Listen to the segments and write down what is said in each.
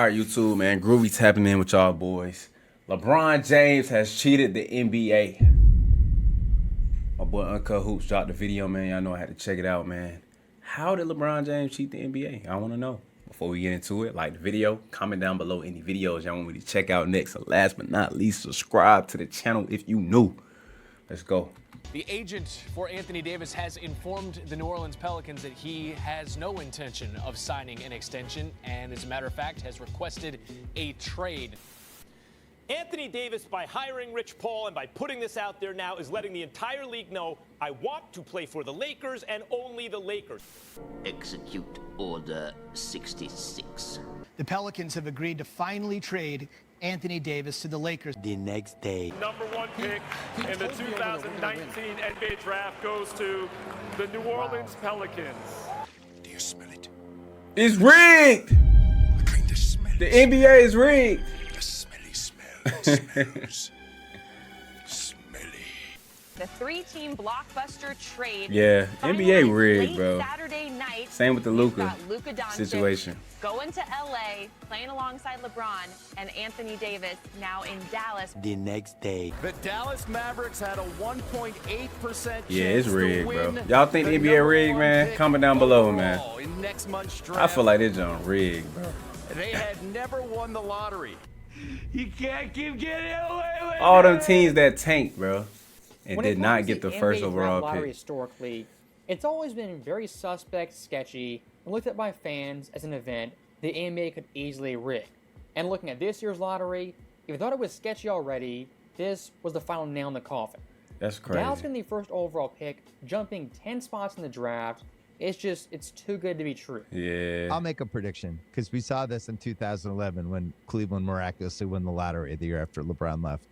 All right, YouTube, man. Groovy tapping in with y'all boys. LeBron James has cheated the NBA. My boy Uncut Hoops dropped the video, man. Y'all know I had to check it out, man. How did LeBron James cheat the NBA? I want to know. Before we get into it, like the video, comment down below any videos y'all want me to check out next. And last but not least, subscribe to the channel if you new. Let's go. The agent for Anthony Davis has informed the New Orleans Pelicans that he has no intention of signing an extension and, as a matter of fact, has requested a trade. Anthony Davis, by hiring Rich Paul and by putting this out there now, is letting the entire league know, I want to play for the Lakers and only the Lakers. Execute Order 66. The Pelicans have agreed to finally trade Anthony Davis to the Lakers. The next day. Number one pick in the 2019 NBA draft goes to the New Orleans Pelicans. Do you smell it? It's rigged. The kind of smell. The NBA is rigged. The smelly smell. Smells. Smelly. The three-team blockbuster trade. Yeah, NBA rigged, late bro. Saturday night. Same with the We've Luka got Luka Doncic situation. going to LA, playing alongside LeBron, and Anthony Davis now in Dallas. The next day. The Dallas Mavericks had a 1.8% chance Yeah, it's rigged, to bro. win Y'all think the NBA rigged, man? Comment down below, man. in next month's draft. I feel like this junk rigged, bro. They had never won the lottery. You can't keep getting away with All them teams that tanked, bro, and When did it not comes get to the first NBA overall draft lottery pick. historically, it's always been very suspect, sketchy, and looked at by fans as an event the NBA could easily rig. And looking at this year's lottery, if you thought it was sketchy already, this was the final nail in the coffin. That's crazy. Dallas getting the first overall pick, jumping 10 spots in the draft, it's too good to be true. Yeah. I'll make a prediction because we saw this in 2011 when Cleveland miraculously won the lottery the year after LeBron left.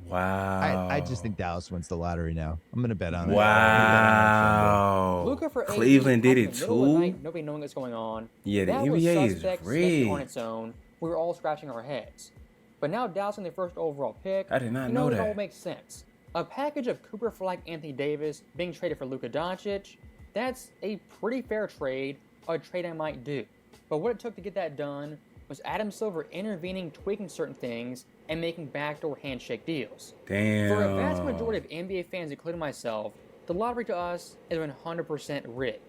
Wow. I just think Dallas wins the lottery now. I'm going to bet on it. Wow. Luka for Cleveland AD, did it in the middle of the too? night, nobody knowing what's going on. Yeah, the That was NBA is suspect, sketchy on rigged. its own. We were all scratching our heads. But now Dallas in their first overall pick, I did not you know it that. all makes sense. A package of Cooper for like Anthony Davis being traded for Luka Doncic, that's a pretty fair trade, a trade I might do. But what it took to get that done was Adam Silver intervening, tweaking certain things, and making backdoor handshake deals. Damn. For a vast majority of NBA fans, including myself, the lottery to us is 100% rigged.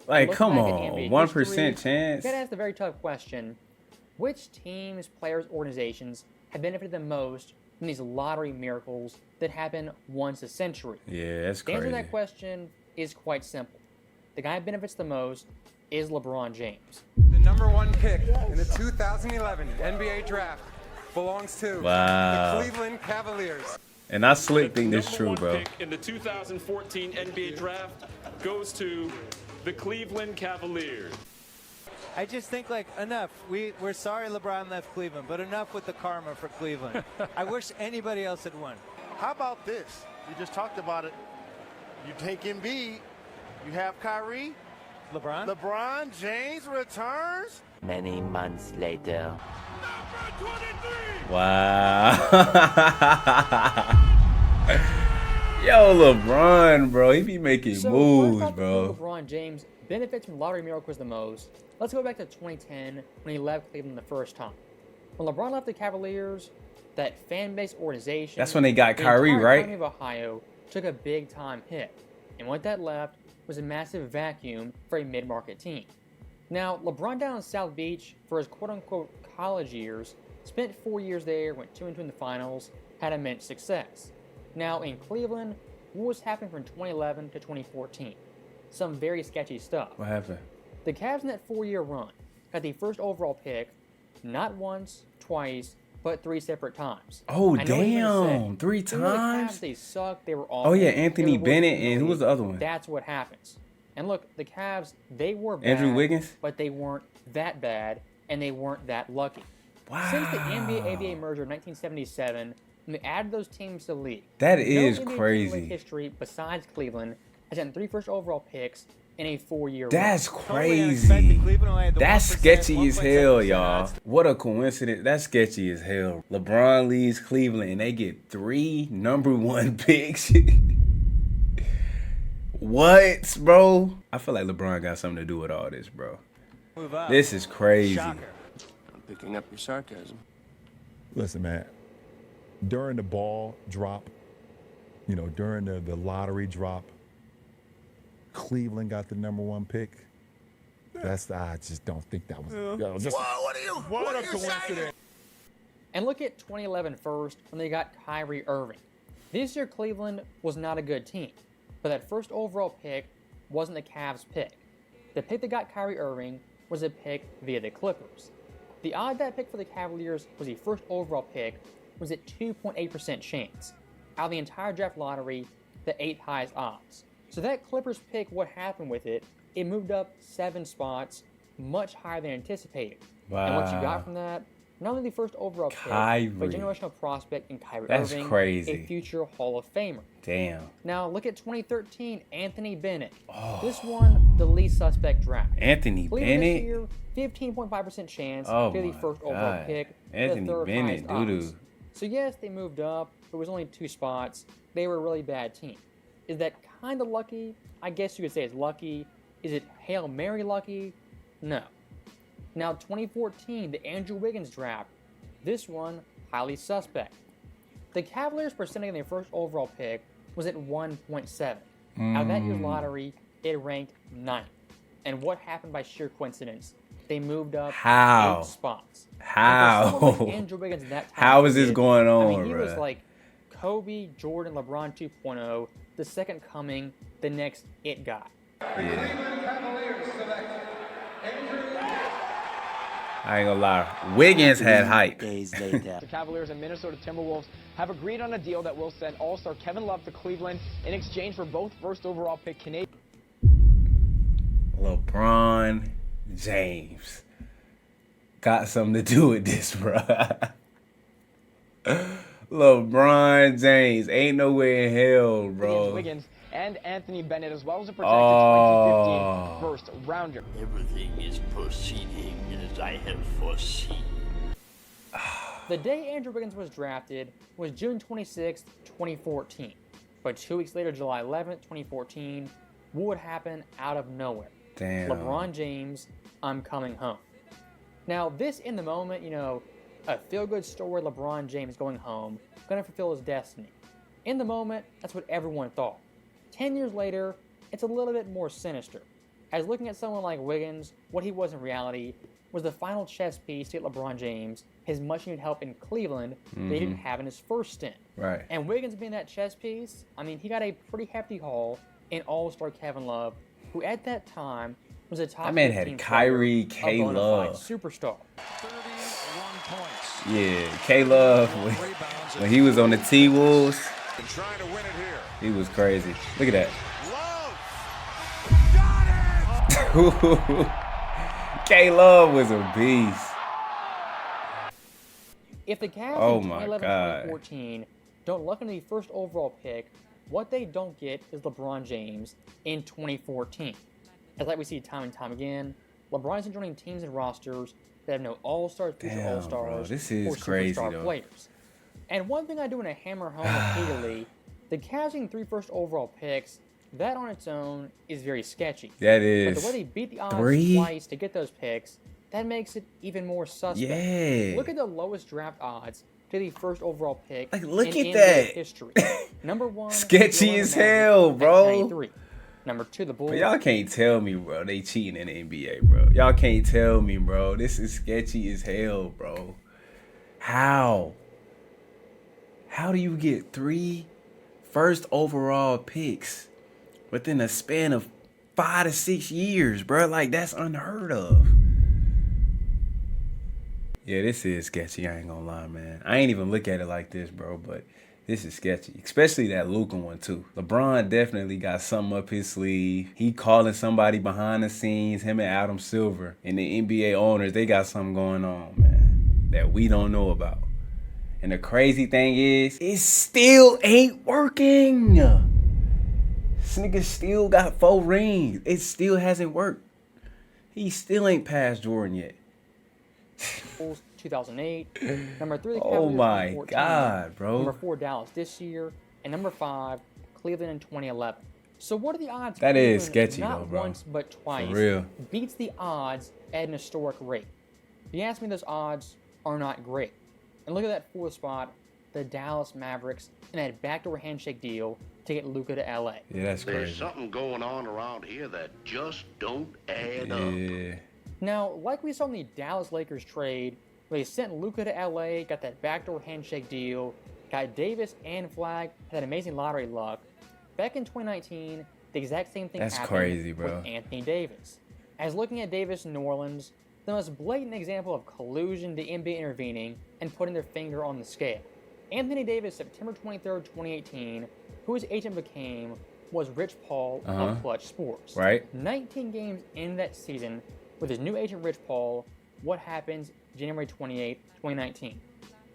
Like, Looking come back at on, NBA 1% history, chance. You gotta ask the very tough question: which teams, players, organizations have benefited the most from these lottery miracles that happen once a century? Yeah, that's The answer crazy. to that question is quite simple. The guy who benefits the most is LeBron James. The number one pick in the 2011 NBA draft belongs to Wow. the Cleveland Cavaliers. And I slick think this Number true, one bro. pick in the 2014 NBA draft goes to the Cleveland Cavaliers. I just think, like, enough. We're sorry LeBron left Cleveland, but enough with the karma for Cleveland. I wish anybody else had won. How about this? You just talked about it. You take Embiid, you have Kyrie, LeBron? LeBron James returns. Many months later. Wow. Yo, LeBron, bro. He be making So moves, what about bro. LeBron James benefits from lottery miracles the most? Let's go back to 2010 when he left Cleveland the first time. When LeBron left the Cavaliers, that fan base organization, That's when they got the Kyrie, entire right? economy of Ohio took a big time hit. And what that left was a massive vacuum for a mid-market team. Now, LeBron down in South Beach for his quote-unquote college years, spent 4 years there, went 2-2 in the finals, had immense success. Now, in Cleveland, what was happening from 2011 to 2014? Some very sketchy stuff. What happened? The Cavs in that 4-year run got the first overall pick, not once, twice, but 3 separate times. Oh, I know what you're gonna damn. say. 3 Even though the times? Cavs, they suck, they were awful. Oh, yeah, they Anthony were Bennett, worse than and who was the other one? That's what happens. And look, the Cavs, they were bad, Andrew Wiggins? but they weren't that bad, and they weren't that lucky. Wow. Since the NBA-ABA merger in 1977, when they added those teams to the league, That no is NBA team in crazy. history besides Cleveland has gotten 3 first overall picks in a 4-year That's run. crazy. That's sketchy as hell, y'all. What a coincidence. That's sketchy as hell. LeBron leaves Cleveland and they get 3 number 1 picks. What, bro? I feel like LeBron got something to do with all this, bro. Move up. This is crazy. Shocker. Picking up your sarcasm. Listen, man, during the ball drop, you know, during the lottery drop, Cleveland got the #1 pick. I just don't think that was. What a coincidence. And look at 2011 first when they got Kyrie Irving. This year, Cleveland was not a good team, but that first overall pick wasn't the Cavs' pick. The pick that got Kyrie Irving was a pick via the Clippers. The odd that pick for the Cavaliers was the first overall pick was at 2.8% chance. Out of the entire draft lottery, the 8th highest odds. So that Clippers pick, what happened with it, it moved up 7 spots, much higher than anticipated. Wow. And what you got from that, not only the first overall Kyrie. pick, but generational prospect in Kyrie That's Irving, crazy. a future Hall of Famer. Damn. Now look at 2013, Anthony Bennett. This one, the least suspect draft. Anthony Cleveland Bennett? this year, 15.5% chance Oh to the my first overall God. pick. Anthony the third Bennett, highest doo-doo. odds. So yes, they moved up. It was only 2 spots. They were a really bad team. Is that kind of lucky? I guess you could say it's lucky. Is it Hail Mary lucky? No. Now 2014, the Andrew Wiggins draft. This one, highly suspect. The Cavaliers' percentage of their first overall pick was at 1.7. Out of that year's lottery, it ranked 9th. And what happened by sheer coincidence? They moved up 8 spots. How? And for someone like Andrew Wiggins in that time How is this period, going on, I mean, he was bruh? like Kobe, Jordan, LeBron 2.0, the second coming, the next it guy. I ain't gonna lie. Wiggins had hype. Days later. The Cavaliers and Minnesota Timberwolves have agreed on a deal that will send All-Star Kevin Love to Cleveland in exchange for both first overall pick Canadian. LeBron James got something to do with this, bro. LeBron James ain't nowhere in hell, bro. Wiggins and Anthony Bennett, as well as a projected 2015 first rounder. Everything is proceeding as I have foreseen. The day Andrew Wiggins was drafted was June 26, 2014. But 2 weeks later, July 11th, 2014, what would happen out of nowhere? Damn. LeBron James, I'm coming home. Now, this in the moment, you know, a feel-good story, LeBron James going home, gonna fulfill his destiny. In the moment, that's what everyone thought. 10 years later, it's a little bit more sinister. As looking at someone like Wiggins, what he was in reality was the final chess piece to get LeBron James his much-needed help in Cleveland that he didn't have in his first stint. Right. And Wiggins being that chess piece, I mean, he got a pretty hefty haul in All-Star Kevin Love, who at that time was a top That man 15 had Kyrie, player, K a bona fide Love. superstar. 31 points. Yeah, K Love when he was on the T-Wolves, Trying to win it here. he was crazy. Look at that. K Love was a beast. If the Cavs Oh in my 2011-2014 don't look into the first overall pick, what they don't get is LeBron James in 2014. As like we see time and time again, LeBron isn't joining teams and rosters that have no all-stars, future Damn, all-stars, bro, this is or crazy, superstar though. players. And one thing I do want to hammer home repeatedly, the Cavs getting 3 first overall picks, that on its own is very sketchy. That But is. the way they beat the odds 3? twice to get those picks, that makes it even more suspect. Yeah. Look at the lowest draft odds to the first overall pick. Like, look in at NBA that. history. Number 1, Sketchy the as Orlando hell, Magic bro. at 93. Number 2, the Bulls. But y'all can't tell me, bro, they cheating in the NBA, bro. Y'all can't tell me, bro. This is sketchy as hell, bro. How? How do you get 3 first overall picks within a span of 5 to 6 years, bro? Like, that's unheard of. Yeah, this is sketchy. I ain't gonna lie, man. I ain't even look at it like this, bro, but this is sketchy. Especially that Luka one, too. LeBron definitely got something up his sleeve. He calling somebody behind the scenes, him and Adam Silver. And the NBA owners, they got something going on, man, that we don't know about. And the crazy thing is, it still ain't working. This nigga still got 4 rings. It still hasn't worked. He still ain't passed Jordan yet. 2008. Number 3, the Oh Cavaliers my 2014. God, bro. Number 4, Dallas this year. And number 5, Cleveland in 2011. So what are the odds? That is Cleveland sketchy, not though, bro. once but twice For real. beats the odds at an historic rate? If you ask me, those odds are not great. And look at that fourth spot, the Dallas Mavericks, and that backdoor handshake deal to get Luka to LA. Yeah, that's crazy. There's something going on around here that just don't add up. Now, like we saw in the Dallas Lakers trade, where they sent Luka to LA, got that backdoor handshake deal, got Davis and Flag, had that amazing lottery luck. Back in 2019, the exact same thing happened crazy, bro. with Anthony Davis. As looking at Davis in New Orleans, the most blatant example of collusion, the NBA intervening and putting their finger on the scale. Anthony Davis, September 23rd, 2018, who his agent became, was Rich Paul of Clutch Sports. Right. 19 games in that season with his new agent Rich Paul. What happens January 28, 2019?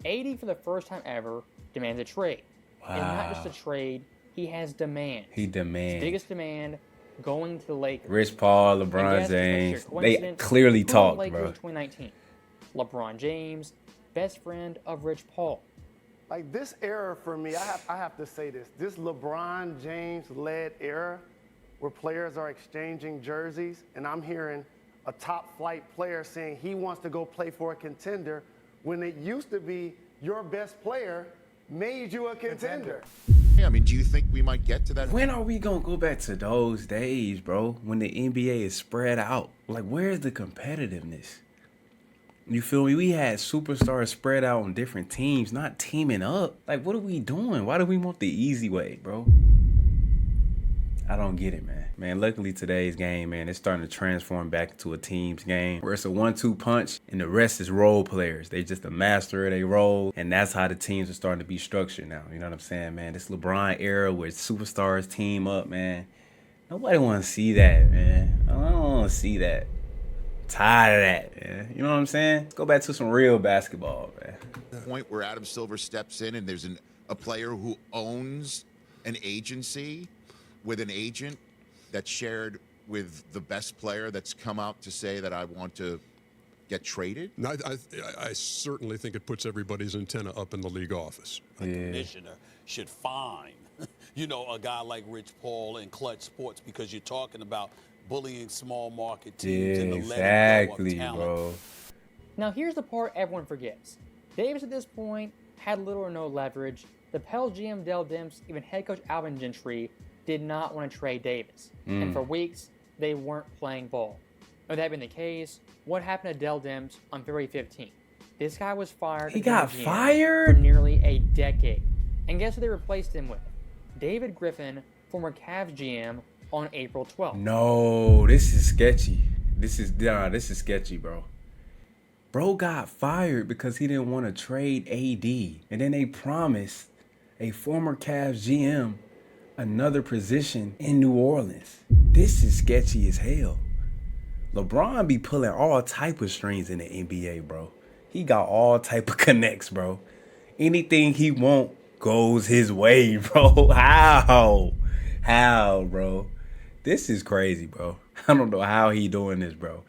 AD, for the first time ever, demands a trade. And not just a trade, he has demands. He demands. His biggest demand, going to the Lakers. Rich Paul, LeBron James, they clearly talked, Lakers bro. 2019. LeBron James, best friend of Rich Paul. Like this era for me, I have to say this LeBron James-led era where players are exchanging jerseys, and I'm hearing a top-flight player saying he wants to go play for a contender when it used to be your best player made you a contender. Yeah, I mean, do you think we might get to that? When are we going to go back to those days, bro, when the NBA is spread out? Like, where's the competitiveness? You feel me? We had superstars spread out on different teams, not teaming up. Like, what are we doing? Why do we want the easy way, bro? I don't get it, man. Man, luckily today's game, man, it's starting to transform back into a team's game where it's a 1-2 punch and the rest is role players. They just a master of their role, and that's how the teams are starting to be structured now. You know what I'm saying, man? This LeBron era where superstars team up, man. Nobody want to see that, man. I don't want to see that. Tired of that, man. You know what I'm saying? Let's go back to some real basketball, man. The point where Adam Silver steps in and there's a player who owns an agency with an agent that's shared with the best player that's come out to say that I want to get traded? No, I certainly think it puts everybody's antenna up in the league office. A commissioner should fine, a guy like Rich Paul and Clutch Sports, because you're talking about bullying small market teams and the exactly, bro. Now here's the part everyone forgets. Davis at this point had little or no leverage. The Pels GM Dell Demps, even head coach Alvin Gentry, did not want to trade Davis. And for weeks, they weren't playing ball. With that being the case, what happened to Dell Demps on February 15th? This guy was fired. He got GM fired? for nearly a decade. And guess who they replaced him with? David Griffin, former Cavs GM, on April 12th. No, this is sketchy. This is sketchy, bro. Bro got fired because he didn't want to trade AD. And then they promised a former Cavs GM another position in New Orleans. This is sketchy as hell. LeBron be pulling all type of strings in the NBA, bro. He got all type of connects, bro. Anything he want goes his way, bro. How, bro? This is crazy, bro. I don't know how he doing this, bro.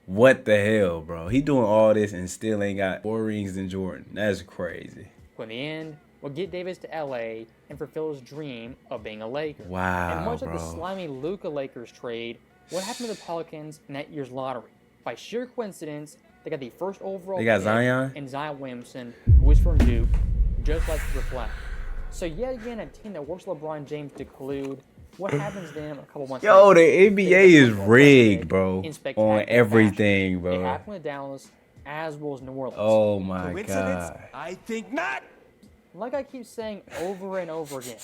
What the hell, bro? He doing all this and still ain't got more rings than Jordan. That's crazy. In the end, we'll get Davis to LA and fulfill his dream of being a Laker. Wow, and much bro. like the slimy Luka Lakers trade, what happened to the Pelicans in that year's lottery? By sheer coincidence, they got the first overall They got pick Zion? and Zion Williamson, who was from Duke, just like the reflect. So yet again, a team that works LeBron James to collude. What happens then a couple months later? Yo, the NBA is rigged, bro. On everything, It bro. happened with Dallas as well as New Orleans. Oh my God. I think not. Like I keep saying over and over again,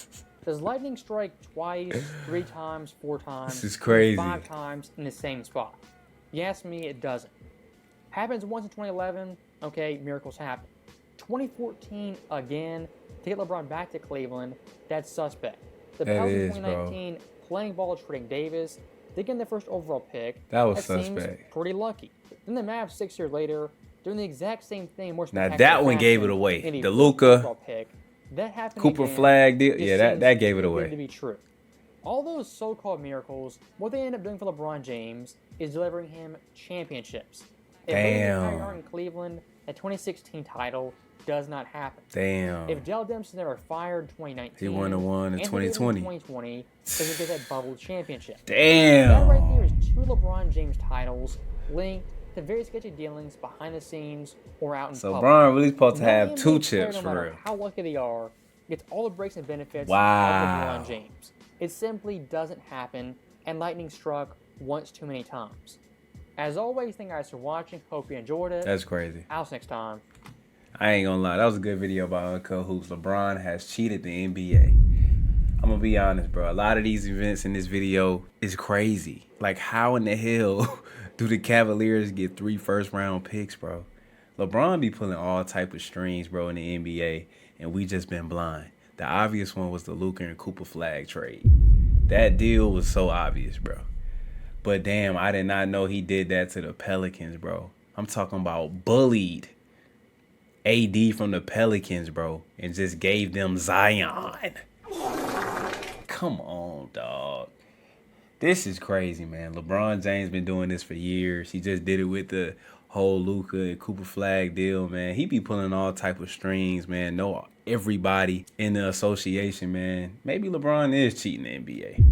does lightning strike twice, 3 times, 4 times, This is crazy. 5 times in the same spot? You ask me, it doesn't. Happens once in 2011, okay, miracles happen. 2014 again, to get LeBron back to Cleveland, that's suspect. The That Pelicans is, in bro. 2019, playing ball, trading Davis, they get the first overall pick. That was seems suspect. pretty lucky. Then the Mavs 6 years later, doing the exact same thing, more Now spectacular that one gave it fashion, away. getting The first Luka, overall pick. That happened Cooper again. Flag deal. It Yeah, that seems gave it too away. good to be true. All those so-called miracles, what they end up doing for LeBron James is delivering him championships. If Damn. they are in Cleveland, that 2016 title does not happen. Damn. If Dell Demps is never fired in 2019, He won the one in Anthony Davis 2020. 2020, they would get that bubble championship. Damn. That right there is 2 LeBron James titles linked to very sketchy dealings behind the scenes or out in So public. Bron really supposed to No have NBA 2 player, chips no for matter real. how lucky they are, gets all the breaks and benefits Wow. of LeBron James. It simply doesn't happen, and lightning struck once too many times. As always, thank you guys for watching. Hope you enjoyed it. That's crazy. I'll see you next time. I ain't gonna lie, that was a good video about Uncut Hoops. LeBron has cheated the NBA. I'm gonna be honest, bro. A lot of these events in this video is crazy. Like, how in the hell do the Cavaliers get 3 first-round picks, bro? LeBron be pulling all type of strings, bro, in the NBA, and we just been blind. The obvious one was the Luka and Cooper flag trade. That deal was so obvious, bro. But damn, I did not know he did that to the Pelicans, bro. I'm talking about bullied AD from the Pelicans, bro, and just gave them Zion. Come on, dog. This is crazy, man. LeBron James been doing this for years. He just did it with the whole Luka and Cooper flag deal, man. He be pulling all type of strings, man. Know everybody in the association, man. Maybe LeBron is cheating the NBA.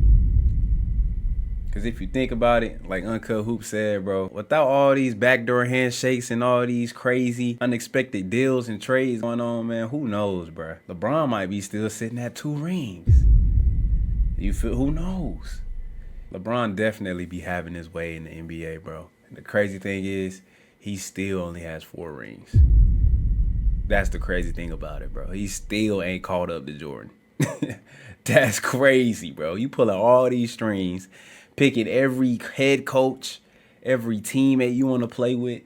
Because if you think about it, like Uncut Hoop said, bro, without all these backdoor handshakes and all these crazy, unexpected deals and trades going on, man, who knows, bro? LeBron might be still sitting at 2 rings. You feel? Who knows? LeBron definitely be having his way in the NBA, bro. And the crazy thing is, he still only has 4 rings. That's the crazy thing about it, bro. He still ain't caught up to Jordan. That's crazy, bro. You pulling all these strings, picking every head coach, every teammate you want to play with,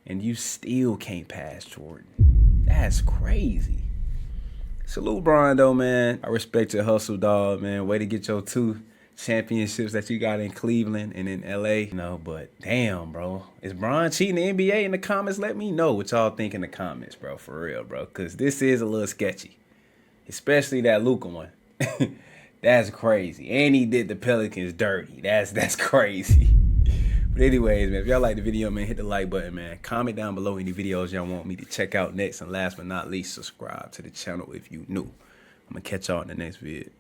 and you still can't pass Jordan. That's crazy. Salute, Bron, though, man. I respect your hustle, dog, man. Way to get your 2 championships that you got in Cleveland and in LA. You know, but damn, bro. Is Bron cheating the NBA? In the comments, let me know what y'all think in the comments, bro. For real, bro. Because this is a little sketchy. Especially that Luka one. That's crazy. And he did the Pelicans dirty. That's crazy. But anyways, man, if y'all like the video, man, hit the like button, man. Comment down below any videos y'all want me to check out next. And last but not least, subscribe to the channel if you new. I'm going to catch y'all in the next vid.